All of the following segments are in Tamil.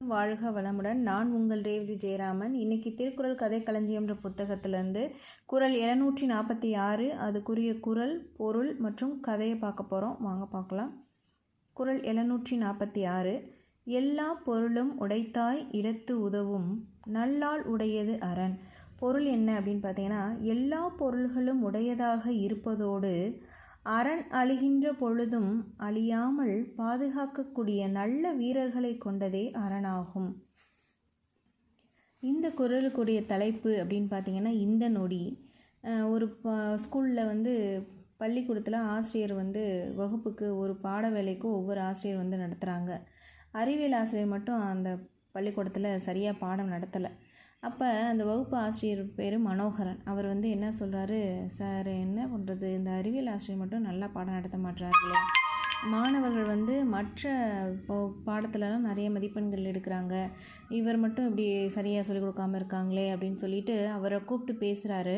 வாழ்க வளமுடன். நான் உங்கள் ரேவதி ஜெயராமன். இன்னைக்கு திருக்குறள் கதை களஞ்சியம்ன்ற புத்தகத்திலேருந்து குறள் 746 அதுக்குரிய குறள், பொருள் மற்றும் கதையை பார்க்க போகிறோம். வாங்க பார்க்கலாம். குறள் 746 எல்லா பொருளும் உடைத்தாய் இடத்து உதவும் நல்லால் உடையது அரண். பொருள் என்ன அப்படின்னு பார்த்தீங்கன்னா, எல்லா பொருள்களும் உடையதாக இருப்பதோடு அரண் அழிகின்ற பொழுதும் அழியாமல் பாதுகாக்கக்கூடிய நல்ல வீரர்களை கொண்டதே அரணாகும். இந்த குறளுக்குரிய தலைப்பு அப்படின்னு பார்த்தீங்கன்னா, இந்த நொடி. ஒரு ஸ்கூலில் பள்ளிக்கூடத்தில் ஆசிரியர் வகுப்புக்கு ஒரு பாட வேலைக்கு ஒவ்வொரு ஆசிரியர் நடத்துகிறாங்க. அறிவியல் ஆசிரியர் மட்டும் அந்த பள்ளிக்கூடத்தில் சரியாக பாடம் நடத்தலை. அப்போ அந்த வகுப்பு ஆசிரியர் பேர் மனோகரன். அவர் என்ன சொல்கிறாரு, சார் என்ன பண்ணுறது, இந்த அறிவியல் ஆசிரியர் மட்டும் நல்லா பாடம் நடத்த மாட்டுறாங்களே, மாணவர்கள் மற்ற பாடத்துலலாம் நிறைய மதிப்பெண்கள் எடுக்கிறாங்க, இவர் மட்டும் இப்படி சரியாக சொல்லிக் கொடுக்காமல் இருக்காங்களே அப்படின்னு சொல்லிட்டு அவரை கூப்பிட்டு பேசுகிறாரு.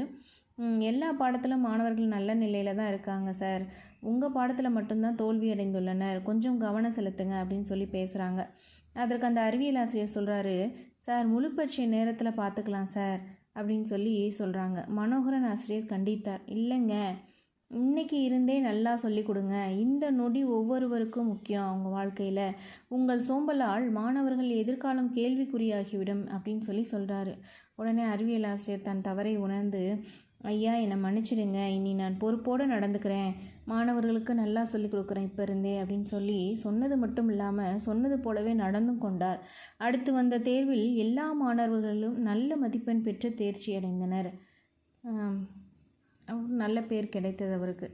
எல்லா பாடத்திலும் மாணவர்கள் நல்ல நிலையில் தான் இருக்காங்க சார், உங்கள் பாடத்தில் மட்டும்தான் தோல்வி அடைந்துள்ளனர், கொஞ்சம் கவனம் செலுத்துங்க அப்படின்னு சொல்லி பேசுகிறாங்க. அதற்கு அந்த அறிவியல் ஆசிரியர் சொல்கிறாரு, சார் முழு பரீட்சை நேரத்தில் பார்த்துக்கலாம் சார் அப்படின்னு சொல்லி சொல்கிறாங்க. மனோகரன் ஆசிரியர் கண்டித்தார், இல்லைங்க, இன்றைக்கி இருந்தே நல்லா சொல்லி கொடுங்க, இந்த நொடி ஒவ்வொருவருக்கும் முக்கியம் அவங்க வாழ்க்கையில், உங்கள் சோம்பலால் மாணவர்கள் எதிர்காலம் கேள்விக்குறியாகிவிடும் அப்படின்னு சொல்லி சொல்கிறாரு. உடனே அறிவியல் ஆசிரியர் தன் தவறை உணர்ந்து, ஐயா என்னை மன்னிச்சிடுங்க, இனி நான் பொறுப்போடு நடந்துக்கிறேன், மாணவர்களுக்கு நல்லா சொல்லிக் கொடுக்குறேன் இப்போ இருந்தே அப்படின்னு சொல்லி சொன்னது மட்டும் இல்லாமல் சொன்னது போலவே நடந்தும் கொண்டார். அடுத்து வந்த தேர்வில் எல்லா மாணவர்களும் நல்ல மதிப்பெண் பெற்று தேர்ச்சி அடைந்தனர். நல்ல பேர் கிடைத்தது அவருக்கு.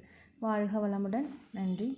வாழ்க வளமுடன். நன்றி.